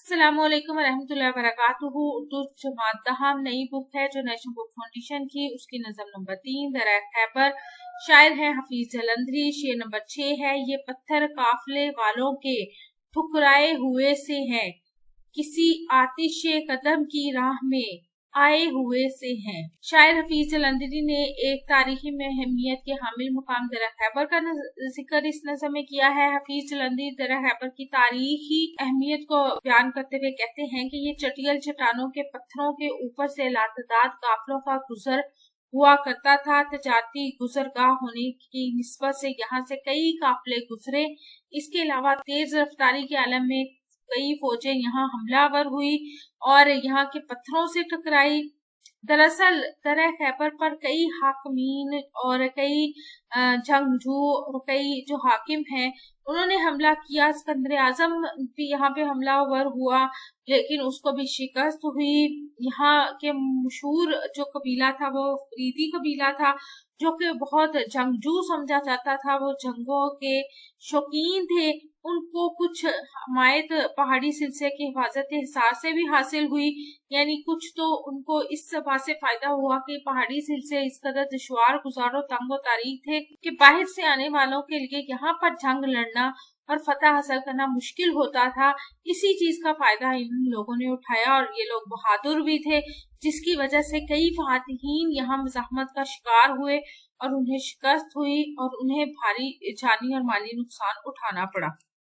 अस्सलाम वालेकुम रहमतुल्लाहि वबरकातुहू। उर्दू जमात दहाम नई बुक है जो नेशनल बुक फाउंडेशन की, उसकी नज़म नंबर 3 दरिया खैबर। शायर है हफीज जलंधरी। शेर नंबर 6 है, ये पत्थर काफले वालों के ठुकराए हुए से है, किसी आतिशे कदम की राह में आए हुए से हैं। शायर हफीज जलंधरी ने एक तारीखी में अहमियत के हामिल मुकाम दरिया खैबर का जिक्र इस नज़म में किया है। हफीज जलंधरी दरिया खैबर की तारीखी अहमियत को बयान करते हुए कहते हैं कि ये चटियल चट्टानों के पत्थरों के ऊपर से लातदाद काफलों का गुजर हुआ करता था। तजारती गुजरगाह होने की निस्बत से यहाँ से कई काफले गुजरे। इसके अलावा तेज रफ्तारी के आलम में कई फौजें यहाँ हमलावर हुई और यहाँ के पत्थरों से टकराई। दरअसल दरिया खैबर पर कई हाकमीन और कई जंगजू और कई जो हाकिम हैं उन्होंने हमला किया। सिकंदर आजम भी यहाँ पे हमलावर हुआ लेकिन उसको भी शिकस्त हुई। यहाँ के मशहूर जो कबीला था वो फरीदी कबीला था जो कि बहुत जंगजू समझा जाता था, वो जंगों के शौकीन थे। उनको कुछ हमायत पहाड़ी सिलसिले की हिफाजत हिसार से भी हासिल हुई, यानी कुछ तो उनको इस बात से फायदा हुआ कि पहाड़ी सिलसिले इस कदर दुश्वार गुजारो तंगो तारीख थे कि बाहर से आने वालों के लिए यहाँ पर जंग लड़ना और फतह हासिल करना मुश्किल होता था। इसी चीज का फायदा इन लोगों ने उठाया और ये लोग बहादुर भी थे, जिसकी वजह से कई फातिहीन यहाँ मज़ाहमत का शिकार हुए और उन्हें शिकस्त हुई और उन्हें भारी जानी और माली नुकसान उठाना पड़ा।